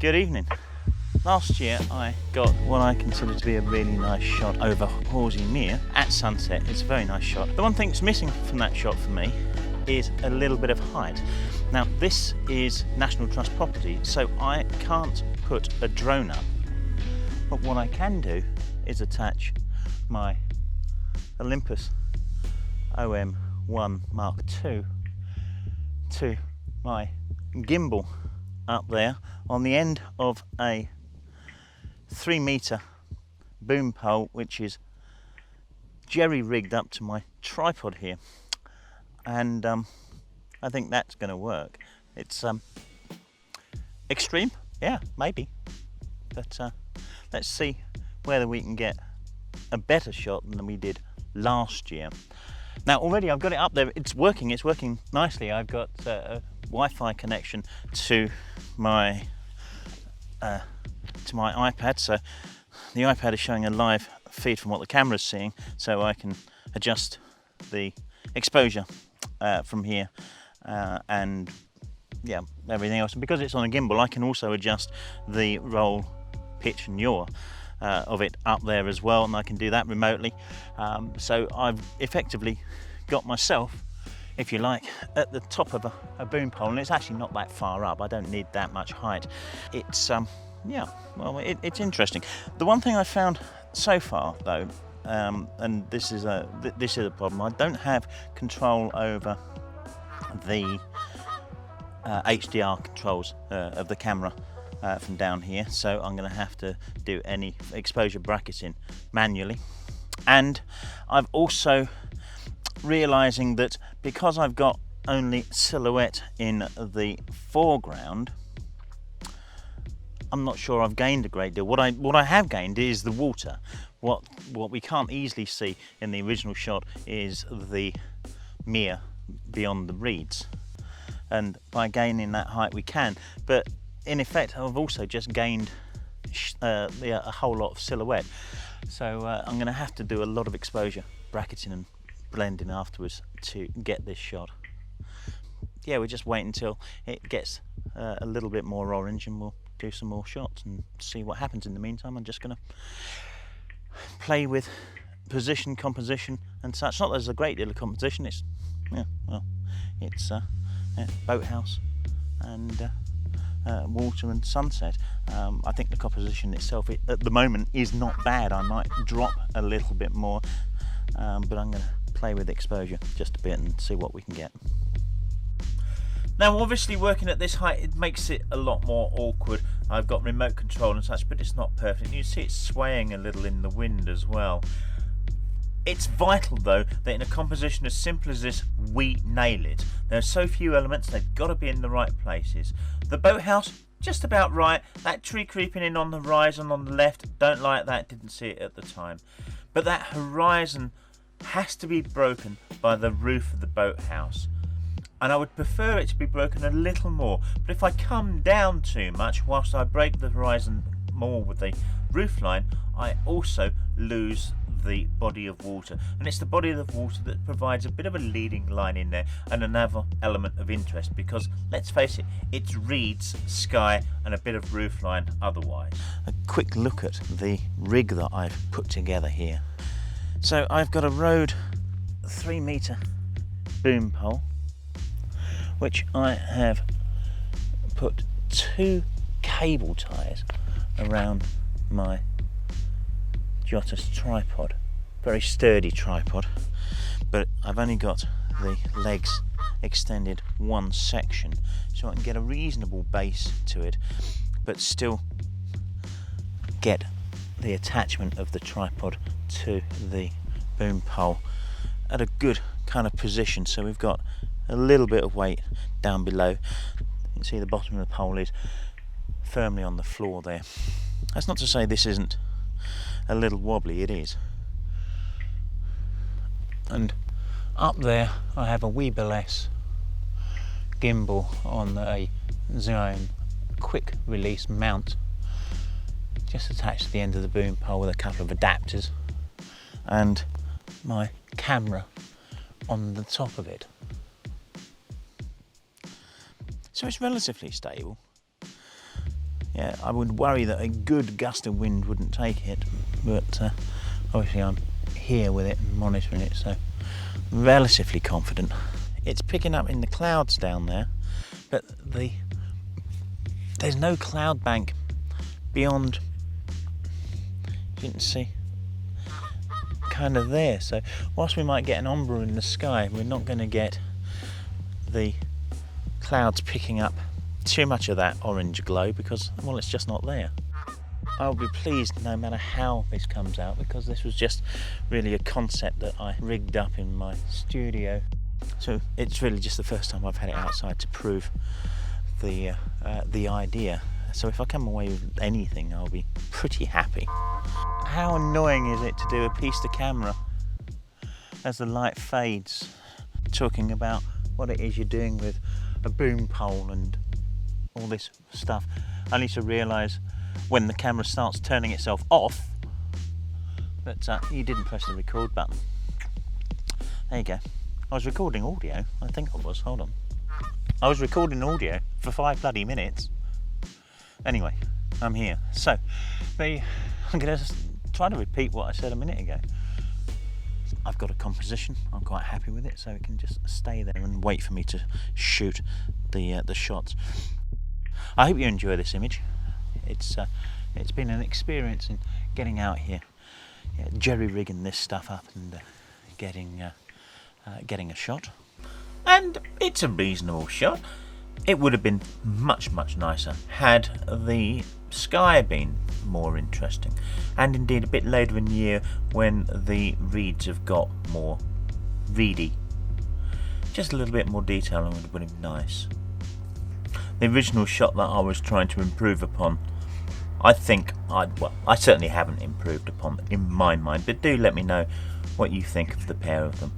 Good evening. Last year I got what I consider to be a really nice shot over Horsey Mere at sunset. It's a very nice shot. The one thing that's missing from that shot for me is a little bit of height. Now this is National Trust property, so I can't put a drone up. But what I can do is attach my Olympus OM1 Mark II to my gimbal up there on the end of a 3-meter boom pole, which is jerry rigged up to my tripod here, and I think that's going to work. It's extreme, yeah, maybe, but let's see whether we can get a better shot than we did last year. Now already I've got it up there, it's working nicely. I've got a Wi-Fi connection to my iPad, so the iPad is showing a live feed from what the camera's seeing, so I can adjust the exposure from here and yeah, everything else. And because it's on a gimbal, I can also adjust the roll, pitch and yaw of it up there as well, and I can do that remotely. So I've effectively got myself, if you like, at the top of a boom pole, and it's actually not that far up. I don't need that much height. It's yeah, well, it's interesting. The one thing I found so far though, and this is a problem, I don't have control over the HDR controls of the camera from down here, so I'm going to have to do any exposure bracketing manually. And I've also realizing that because I've got only silhouette in the foreground, I'm not sure I've gained a great deal. What I have gained is the water. What we can't easily see in the original shot is the mere beyond the reeds, and by gaining that height we can, but in effect I've also just gained a whole lot of silhouette, so I'm going to have to do a lot of exposure bracketing and blending afterwards to get this shot. Yeah, we'll just wait until it gets a little bit more orange and we'll do some more shots and see what happens. In the meantime, I'm just going to play with position, composition and such. Not that there's a great deal of composition, it's boathouse and water and sunset. I think the composition itself at the moment is not bad. I might drop a little bit more, but I'm going to play with exposure just a bit and see what we can get. Now obviously working at this height, it makes it a lot more awkward. I've got remote control and such, but it's not perfect. You see it swaying a little in the wind as well. It's vital though that in a composition as simple as this, we nail it. There are so few elements, they've got to be in the right places. The boathouse, just about right. That tree creeping in on the horizon on the left, don't like that, didn't see it at the time. But that horizon has to be broken by the roof of the boathouse, and I would prefer it to be broken a little more. But if I come down too much whilst I break the horizon more with the roof line, I also lose the body of water, and it's the body of the water that provides a bit of a leading line in there and another element of interest, because let's face it, it's reeds, sky and a bit of roof line otherwise. A quick look at the rig that I've put together here. So I've got a Rode 3-meter boom pole, which I have put 2 cable ties around my Giottos tripod. Very sturdy tripod, but I've only got the legs extended one section, so I can get a reasonable base to it, but still get the attachment of the tripod to the boom pole at a good kind of position. So we've got a little bit of weight down below. You can see the bottom of the pole is firmly on the floor there. That's not to say this isn't a little wobbly, it is. And up there I have a Weebill gimbal on a Zone quick release mount, just attached to the end of the boom pole with a couple of adapters, and my camera on the top of it. So it's relatively stable. Yeah, I would worry that a good gust of wind wouldn't take it, but obviously I'm here with it and monitoring it, so relatively confident. It's picking up in the clouds down there, but there's no cloud bank beyond, you can see, kind of there. So whilst we might get an ombre in the sky, we're not going to get the clouds picking up too much of that orange glow because, well, it's just not there. I'll be pleased no matter how this comes out, because this was just really a concept that I rigged up in my studio. So it's really just the first time I've had it outside to prove the idea. So if I come away with anything, I'll be pretty happy. How annoying is it to do a piece to camera as the light fades, talking about what it is you're doing with a boom pole and all this stuff, only to realise when the camera starts turning itself off that you didn't press the record button. There you go. I was recording audio, I think I was, hold on. I was recording audio for 5 bloody minutes. Anyway, I'm here. So, I'm going to try to repeat what I said a minute ago. I've got a composition, I'm quite happy with it, so it can just stay there and wait for me to shoot the shots. I hope you enjoy this image. It's been an experience in getting out here, jerry-rigging this stuff up and getting a shot. And it's a reasonable shot. It would have been much nicer had the sky been more interesting, and indeed a bit later in the year when the reeds have got more reedy. Just a little bit more detail would have been nice. The original shot that I was trying to improve upon, I think I certainly haven't improved upon in my mind, but do let me know what you think of the pair of them.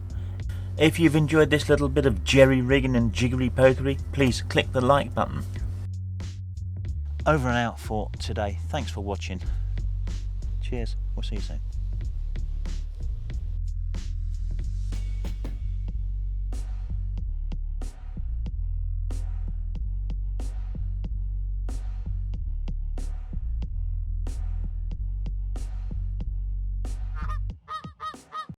If you've enjoyed this little bit of jerry-rigging and jiggery-pokery, please click the like button. Over and out for today. Thanks for watching. Cheers. We'll see you soon.